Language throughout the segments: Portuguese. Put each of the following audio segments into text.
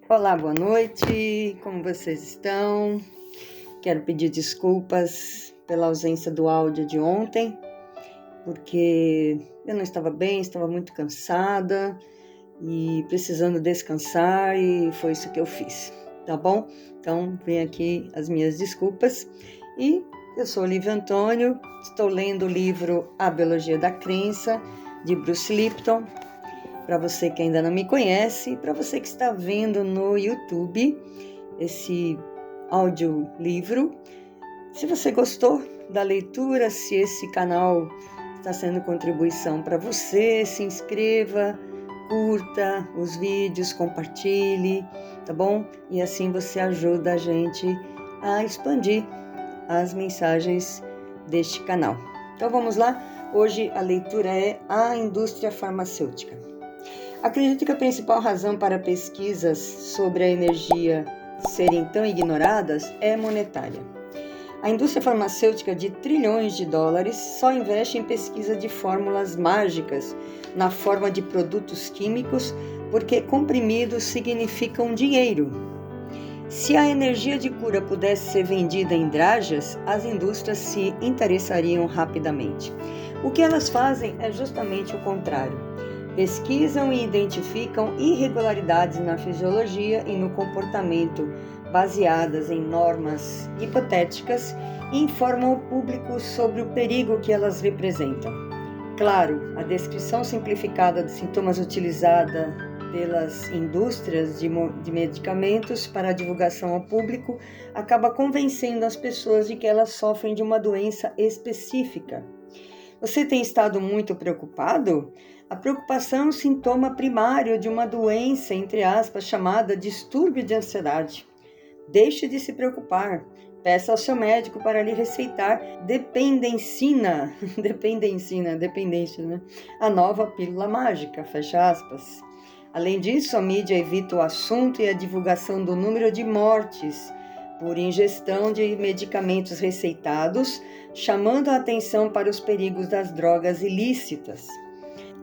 Olá, boa noite, como vocês estão? Quero pedir desculpas pela ausência do áudio de ontem, porque eu não estava bem, estava muito cansada e precisando descansar, e foi isso que eu fiz, tá bom? Então, vem aqui as minhas desculpas. E eu sou Olivia Antônio, estou lendo o livro A Biologia da Crença, de Bruce Lipton. Para você que ainda não me conhece, e para você que está vendo no YouTube esse audiolivro, se você gostou da leitura, se esse canal está sendo contribuição para você, se inscreva, curta os vídeos, compartilhe, tá bom? E assim você ajuda a gente a expandir as mensagens deste canal. Então vamos lá, hoje a leitura é A Indústria Farmacêutica. Acredito que a principal razão para pesquisas sobre a energia serem tão ignoradas é monetária. A indústria farmacêutica de trilhões de dólares só investe em pesquisa de fórmulas mágicas na forma de produtos químicos porque comprimidos significam dinheiro. Se a energia de cura pudesse ser vendida em drajas, as indústrias se interessariam rapidamente. O que elas fazem é justamente o contrário. Pesquisam e identificam irregularidades na fisiologia e no comportamento baseadas em normas hipotéticas e informam o público sobre o perigo que elas representam. Claro, a descrição simplificada dos sintomas utilizada pelas indústrias de medicamentos para a divulgação ao público acaba convencendo as pessoas de que elas sofrem de uma doença específica. Você tem estado muito preocupado? A preocupação é um sintoma primário de uma doença, entre aspas, chamada distúrbio de ansiedade. Deixe de se preocupar. Peça ao seu médico para lhe receitar dependência, né? A nova pílula mágica, fecha aspas. Além disso, a mídia evita o assunto e a divulgação do número de mortes por ingestão de medicamentos receitados, chamando a atenção para os perigos das drogas ilícitas.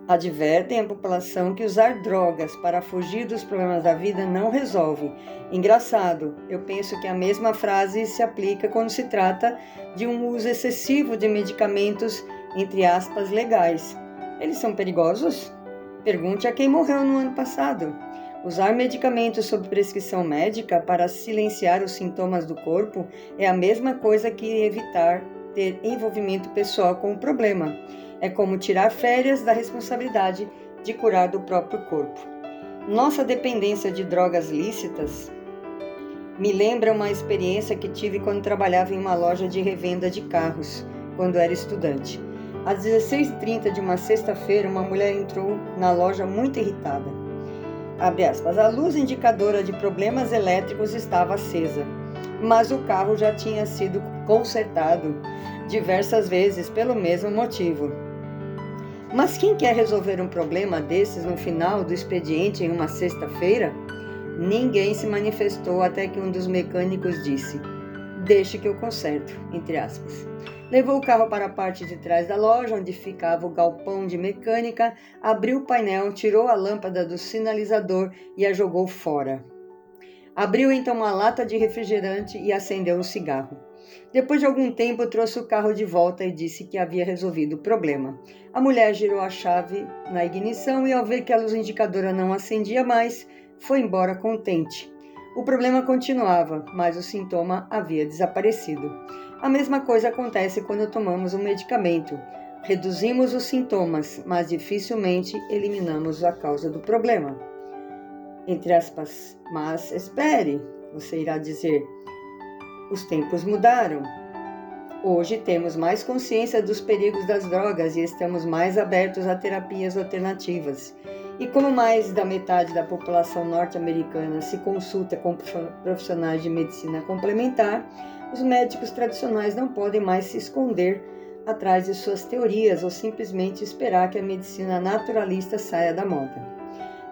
Advertem a população que usar drogas para fugir dos problemas da vida não resolve. Engraçado, eu penso que a mesma frase se aplica quando se trata de um uso excessivo de medicamentos, entre aspas, legais. Eles são perigosos? Pergunte a quem morreu no ano passado. Usar medicamentos sob prescrição médica para silenciar os sintomas do corpo é a mesma coisa que evitar ter envolvimento pessoal com o problema. É como tirar férias da responsabilidade de curar do próprio corpo. Nossa dependência de drogas lícitas me lembra uma experiência que tive quando trabalhava em uma loja de revenda de carros, quando era estudante. Às 16h30 de uma sexta-feira, uma mulher entrou na loja muito irritada. Abre aspas, a luz indicadora de problemas elétricos estava acesa, mas o carro já tinha sido consertado diversas vezes pelo mesmo motivo. Mas quem quer resolver um problema desses no final do expediente em uma sexta-feira? Ninguém se manifestou até que um dos mecânicos disse, deixe que eu conserto, entre aspas. Levou o carro para a parte de trás da loja, onde ficava o galpão de mecânica, abriu o painel, tirou a lâmpada do sinalizador e a jogou fora. Abriu então uma lata de refrigerante e acendeu um cigarro. Depois de algum tempo, trouxe o carro de volta e disse que havia resolvido o problema. A mulher girou a chave na ignição e, ao ver que a luz indicadora não acendia mais, foi embora contente. O problema continuava, mas o sintoma havia desaparecido. A mesma coisa acontece quando tomamos um medicamento. Reduzimos os sintomas, mas dificilmente eliminamos a causa do problema. Entre aspas, mas espere, você irá dizer, os tempos mudaram. Hoje temos mais consciência dos perigos das drogas e estamos mais abertos a terapias alternativas. E como mais da metade da população norte-americana se consulta com profissionais de medicina complementar, os médicos tradicionais não podem mais se esconder atrás de suas teorias ou simplesmente esperar que a medicina naturalista saia da moda.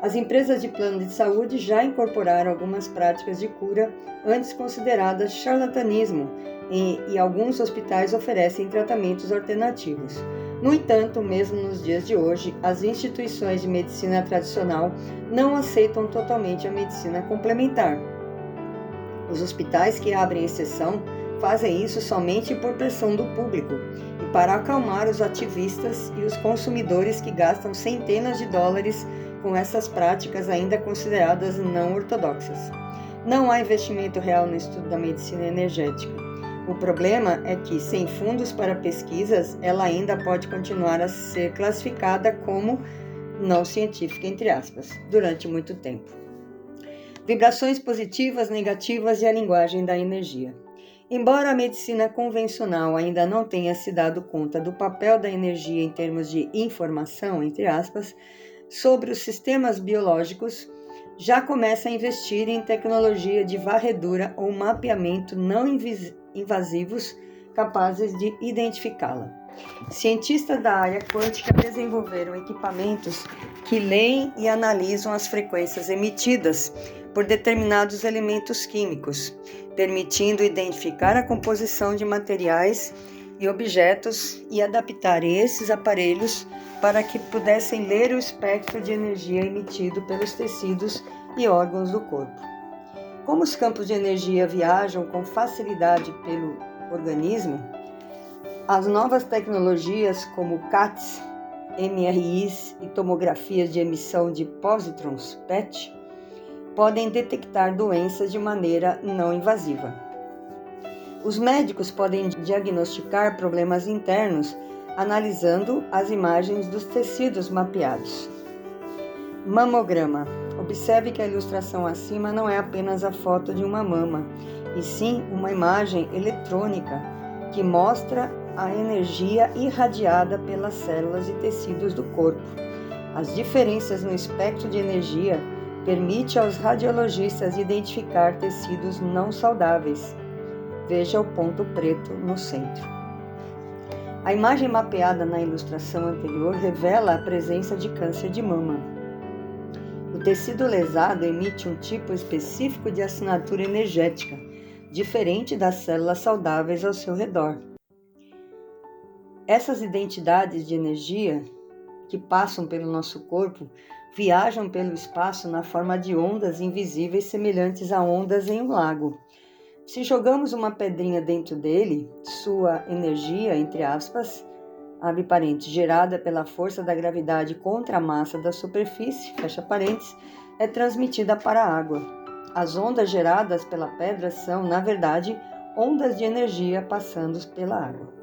As empresas de plano de saúde já incorporaram algumas práticas de cura antes consideradas charlatanismo e alguns hospitais oferecem tratamentos alternativos. No entanto, mesmo nos dias de hoje, as instituições de medicina tradicional não aceitam totalmente a medicina complementar. Os hospitais que abrem exceção fazem isso somente por pressão do público e para acalmar os ativistas e os consumidores que gastam centenas de dólares com essas práticas ainda consideradas não ortodoxas. Não há investimento real no estudo da medicina energética. O problema é que, sem fundos para pesquisas, ela ainda pode continuar a ser classificada como não científica, entre aspas, durante muito tempo. Vibrações positivas, negativas e a linguagem da energia. Embora a medicina convencional ainda não tenha se dado conta do papel da energia em termos de informação, entre aspas, sobre os sistemas biológicos, já começa a investir em tecnologia de varredura ou mapeamento não invasivos capazes de identificá-la. Cientistas da área quântica desenvolveram equipamentos que leem e analisam as frequências emitidas por determinados elementos químicos, permitindo identificar a composição de materiais e objetos e adaptar esses aparelhos para que pudessem ler o espectro de energia emitido pelos tecidos e órgãos do corpo. Como os campos de energia viajam com facilidade pelo organismo, as novas tecnologias como CATs, MRIs e tomografias de emissão de pósitrons, PET, podem detectar doenças de maneira não invasiva. Os médicos podem diagnosticar problemas internos analisando as imagens dos tecidos mapeados. Mamograma. Observe que a ilustração acima não é apenas a foto de uma mama, e sim uma imagem eletrônica que mostra a energia irradiada pelas células e tecidos do corpo. As diferenças no espectro de energia permitem aos radiologistas identificar tecidos não saudáveis. Veja o ponto preto no centro. A imagem mapeada na ilustração anterior revela a presença de câncer de mama. O tecido lesado emite um tipo específico de assinatura energética, diferente das células saudáveis ao seu redor. Essas identidades de energia que passam pelo nosso corpo viajam pelo espaço na forma de ondas invisíveis semelhantes a ondas em um lago. Se jogamos uma pedrinha dentro dele, sua energia, entre aspas, abre parênteses, gerada pela força da gravidade contra a massa da superfície, fecha parênteses, é transmitida para a água. As ondas geradas pela pedra são, na verdade, ondas de energia passando pela água.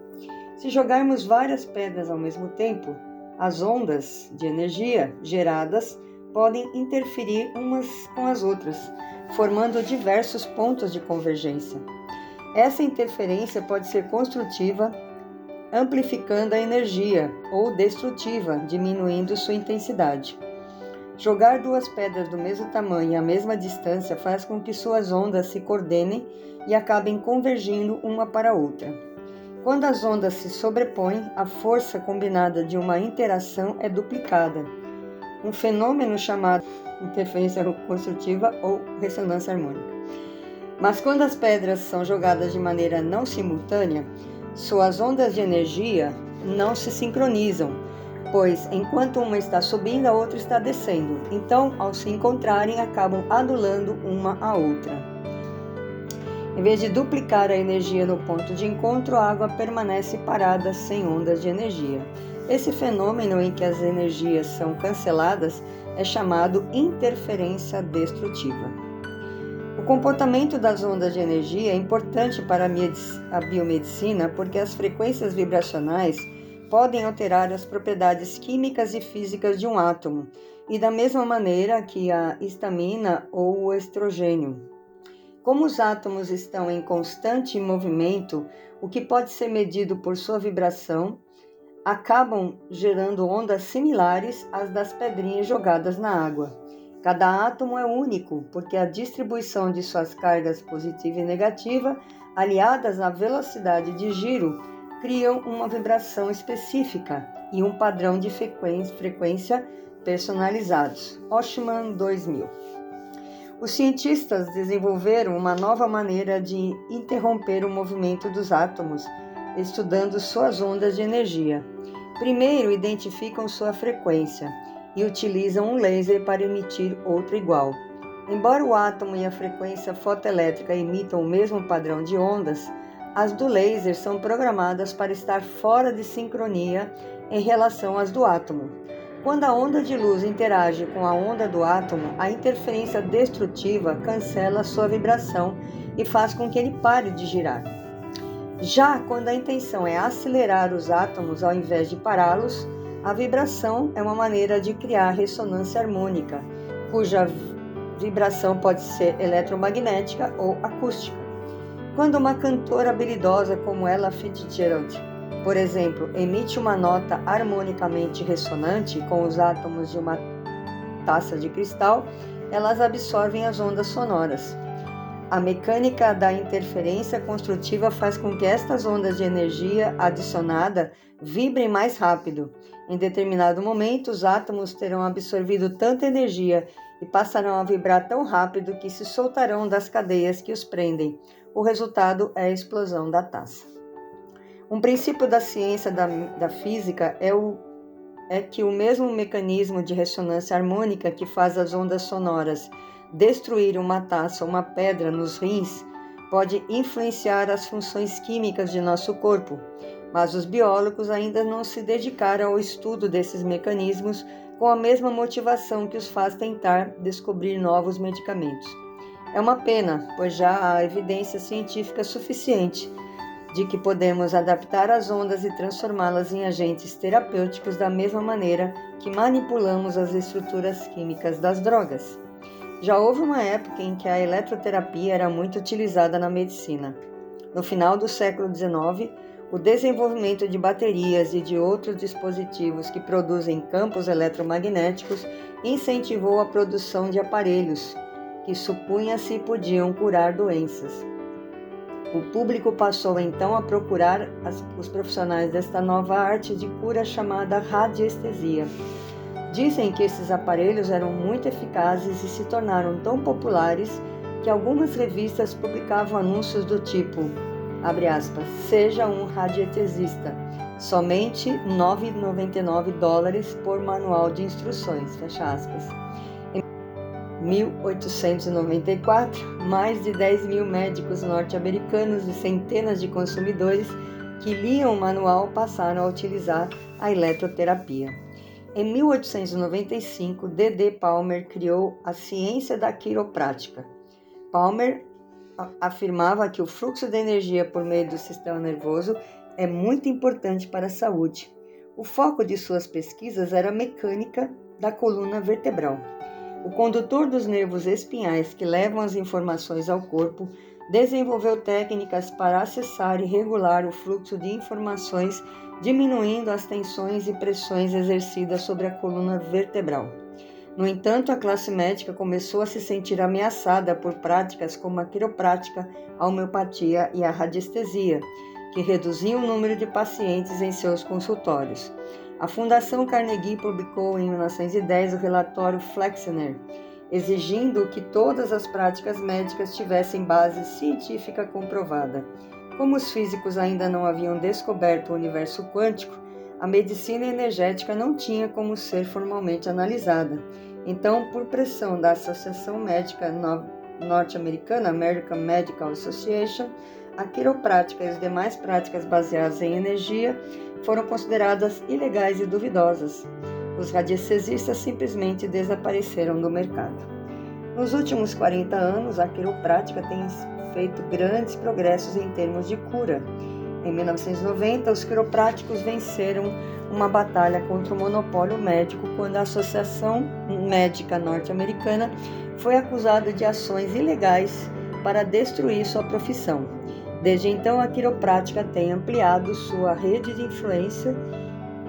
Se jogarmos várias pedras ao mesmo tempo, as ondas de energia geradas podem interferir umas com as outras, formando diversos pontos de convergência. Essa interferência pode ser construtiva, amplificando a energia, ou destrutiva, diminuindo sua intensidade. Jogar duas pedras do mesmo tamanho e à mesma distância faz com que suas ondas se coordenem e acabem convergindo uma para a outra. Quando as ondas se sobrepõem, a força combinada de uma interação é duplicada, um fenômeno chamado interferência construtiva ou ressonância harmônica. Mas quando as pedras são jogadas de maneira não simultânea, suas ondas de energia não se sincronizam, pois enquanto uma está subindo, a outra está descendo. Então, ao se encontrarem, acabam anulando uma a outra. Em vez de duplicar a energia no ponto de encontro, a água permanece parada sem ondas de energia. Esse fenômeno em que as energias são canceladas é chamado interferência destrutiva. O comportamento das ondas de energia é importante para a biomedicina porque as frequências vibracionais podem alterar as propriedades químicas e físicas de um átomo, e da mesma maneira que a histamina ou o estrogênio. Como os átomos estão em constante movimento, o que pode ser medido por sua vibração, acabam gerando ondas similares às das pedrinhas jogadas na água. Cada átomo é único, porque a distribuição de suas cargas positiva e negativa, aliadas à velocidade de giro, criam uma vibração específica e um padrão de frequência personalizados. Oshman 2000. Os cientistas desenvolveram uma nova maneira de interromper o movimento dos átomos, estudando suas ondas de energia. Primeiro, identificam sua frequência e utilizam um laser para emitir outro igual. Embora o átomo e a frequência fotoelétrica emitam o mesmo padrão de ondas, as do laser são programadas para estar fora de sincronia em relação às do átomo. Quando a onda de luz interage com a onda do átomo, a interferência destrutiva cancela sua vibração e faz com que ele pare de girar. Já quando a intenção é acelerar os átomos ao invés de pará-los, a vibração é uma maneira de criar ressonância harmônica, cuja vibração pode ser eletromagnética ou acústica. Quando uma cantora habilidosa como Ella Fitzgerald, por exemplo, emite uma nota harmonicamente ressonante com os átomos de uma taça de cristal, elas absorvem as ondas sonoras. A mecânica da interferência construtiva faz com que estas ondas de energia adicionada vibrem mais rápido. Em determinado momento, os átomos terão absorvido tanta energia e passarão a vibrar tão rápido que se soltarão das cadeias que os prendem. O resultado é a explosão da taça. Um princípio da ciência da física é que o mesmo mecanismo de ressonância harmônica que faz as ondas sonoras destruir uma taça ou uma pedra nos rins pode influenciar as funções químicas de nosso corpo, mas os biólogos ainda não se dedicaram ao estudo desses mecanismos com a mesma motivação que os faz tentar descobrir novos medicamentos. É uma pena, pois já há evidência científica suficiente de que podemos adaptar as ondas e transformá-las em agentes terapêuticos da mesma maneira que manipulamos as estruturas químicas das drogas. Já houve uma época em que a eletroterapia era muito utilizada na medicina. No final do século XIX, o desenvolvimento de baterias e de outros dispositivos que produzem campos eletromagnéticos incentivou a produção de aparelhos que supunha-se podiam curar doenças. O público passou então a procurar os profissionais desta nova arte de cura chamada radiestesia. Dizem que esses aparelhos eram muito eficazes e se tornaram tão populares que algumas revistas publicavam anúncios do tipo, abre aspas, seja um radiestesista, somente US$ 9,99 por manual de instruções, fecha aspas. Em 1894, mais de 10 mil médicos norte-americanos e centenas de consumidores que liam o manual passaram a utilizar a eletroterapia. Em 1895, D.D. Palmer criou a ciência da quiroprática. Palmer afirmava que o fluxo de energia por meio do sistema nervoso é muito importante para a saúde. O foco de suas pesquisas era a mecânica da coluna vertebral. O condutor dos nervos espinhais que levam as informações ao corpo desenvolveu técnicas para acessar e regular o fluxo de informações, diminuindo as tensões e pressões exercidas sobre a coluna vertebral. No entanto, a classe médica começou a se sentir ameaçada por práticas como a quiroprática, a homeopatia e a radiestesia, que reduziam o número de pacientes em seus consultórios. A Fundação Carnegie publicou em 1910 o relatório Flexner, exigindo que todas as práticas médicas tivessem base científica comprovada. Como os físicos ainda não haviam descoberto o universo quântico, a medicina energética não tinha como ser formalmente analisada. Então, por pressão da Associação Médica Norte-Americana, American Medical Association, a quiroprática e as demais práticas baseadas em energia foram consideradas ilegais e duvidosas. Os radiestesistas simplesmente desapareceram do mercado. Nos últimos 40 anos, a quiroprática tem feito grandes progressos em termos de cura. Em 1990, os quiropráticos venceram uma batalha contra o monopólio médico quando a Associação Médica Norte-Americana foi acusada de ações ilegais para destruir sua profissão. Desde então, a quiroprática tem ampliado sua rede de influência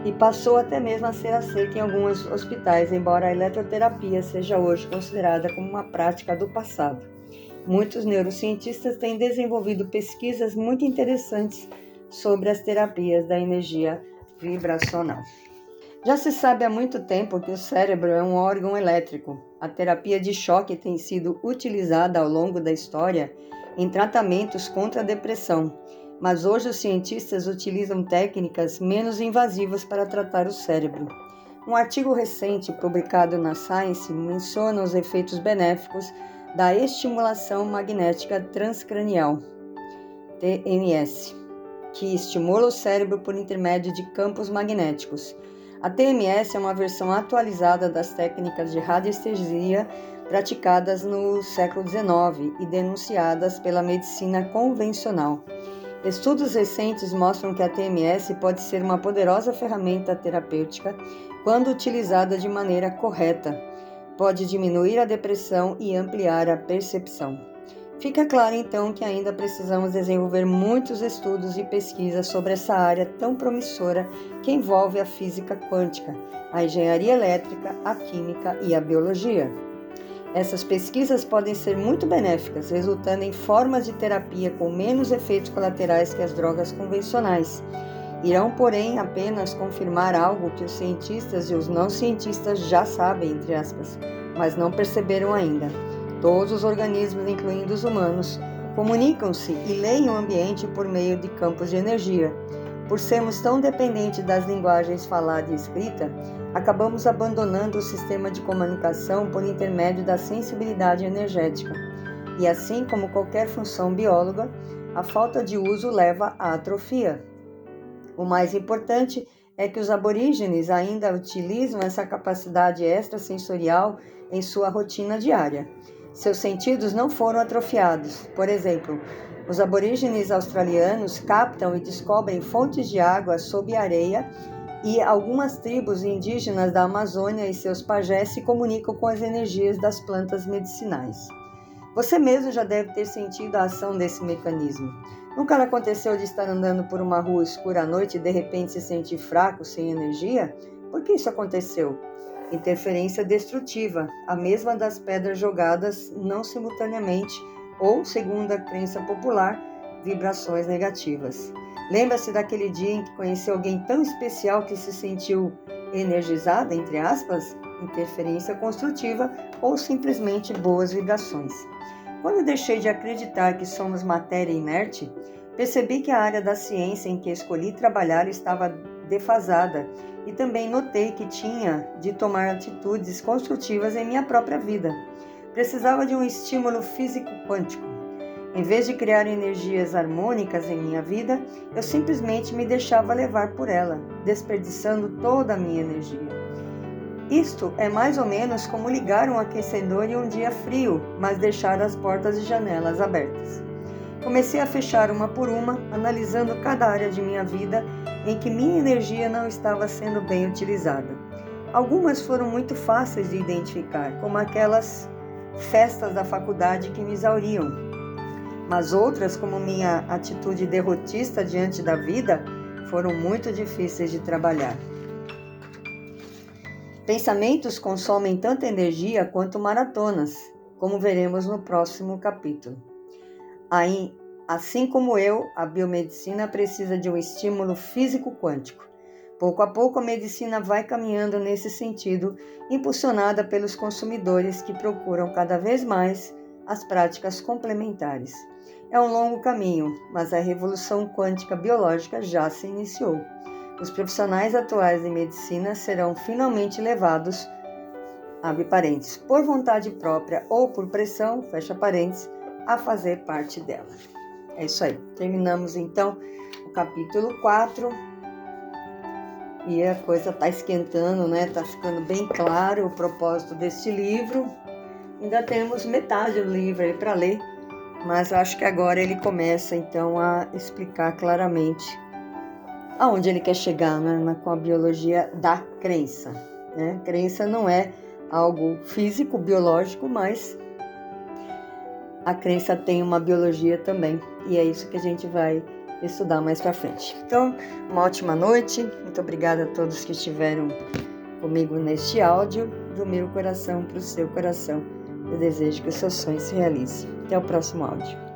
e passou até mesmo a ser aceita em alguns hospitais, embora a eletroterapia seja hoje considerada como uma prática do passado. Muitos neurocientistas têm desenvolvido pesquisas muito interessantes sobre as terapias da energia vibracional. Já se sabe há muito tempo que o cérebro é um órgão elétrico. A terapia de choque tem sido utilizada ao longo da história em tratamentos contra a depressão. mas hoje os cientistas utilizam técnicas menos invasivas para tratar o cérebro. Um artigo recente publicado na Science menciona os efeitos benéficos da estimulação magnética transcranial, TMS, que estimula o cérebro por intermédio de campos magnéticos. A TMS é uma versão atualizada das técnicas de radiestesia praticadas no século XIX e denunciadas pela medicina convencional. Estudos recentes mostram que a TMS pode ser uma poderosa ferramenta terapêutica quando utilizada de maneira correta. Pode diminuir a depressão e ampliar a percepção. Fica claro, então, que ainda precisamos desenvolver muitos estudos e pesquisas sobre essa área tão promissora que envolve a física quântica, a engenharia elétrica, a química e a biologia. Essas pesquisas podem ser muito benéficas, resultando em formas de terapia com menos efeitos colaterais que as drogas convencionais. Irão, porém, apenas confirmar algo que os cientistas e os não cientistas já sabem, entre aspas, mas não perceberam ainda. Todos os organismos, incluindo os humanos, comunicam-se e leem o ambiente por meio de campos de energia. Por sermos tão dependentes das linguagens falada e escrita, acabamos abandonando o sistema de comunicação por intermédio da sensibilidade energética. E assim como qualquer função bióloga, a falta de uso leva à atrofia. O mais importante é que os aborígenes ainda utilizam essa capacidade extrasensorial em sua rotina diária. Seus sentidos não foram atrofiados. Por exemplo, os aborígenes australianos captam e descobrem fontes de água sob a areia e algumas tribos indígenas da Amazônia e seus pajés se comunicam com as energias das plantas medicinais. Você mesmo já deve ter sentido a ação desse mecanismo. Nunca lhe aconteceu de estar andando por uma rua escura à noite e de repente se sentir fraco, sem energia? Por que isso aconteceu? Interferência destrutiva, a mesma das pedras jogadas não simultaneamente ou, segundo a crença popular, vibrações negativas. Lembra-se daquele dia em que conheceu alguém tão especial que se sentiu energizada, entre aspas? Interferência construtiva ou simplesmente boas vibrações. Quando deixei de acreditar que somos matéria inerte, percebi que a área da ciência em que escolhi trabalhar estava defasada e também notei que tinha de tomar atitudes construtivas em minha própria vida. Precisava de um estímulo físico quântico. Em vez de criar energias harmônicas em minha vida, eu simplesmente me deixava levar por ela, desperdiçando toda a minha energia. Isto é mais ou menos como ligar um aquecedor em um dia frio, mas deixar as portas e janelas abertas. Comecei a fechar uma por uma, analisando cada área de minha vida em que minha energia não estava sendo bem utilizada. Algumas foram muito fáceis de identificar, como aquelas festas da faculdade que me exauriam, mas outras, como minha atitude derrotista diante da vida, foram muito difíceis de trabalhar. Pensamentos consomem tanta energia quanto maratonas, como veremos no próximo capítulo. Assim como eu, a biomedicina precisa de um estímulo físico quântico. Pouco a pouco a medicina vai caminhando nesse sentido, impulsionada pelos consumidores que procuram cada vez mais as práticas complementares. É um longo caminho, mas a revolução quântica biológica já se iniciou. Os profissionais atuais de medicina serão finalmente levados, abre parênteses, por vontade própria ou por pressão, fecha parênteses, a fazer parte dela. É isso aí. Terminamos então o capítulo 4 e a coisa está esquentando, né? Está ficando bem claro o propósito deste livro. Ainda temos metade do livro aí para ler, mas acho que agora ele começa então a explicar claramente aonde ele quer chegar, né, com a biologia da crença. Né? Crença não é algo físico, biológico, mas a crença tem uma biologia também. E é isso que a gente vai estudar mais para frente. Então, uma ótima noite. Muito obrigada a todos que estiveram comigo neste áudio. Do meu coração para o seu coração. Eu desejo que o seu sonho se realize. Até o próximo áudio.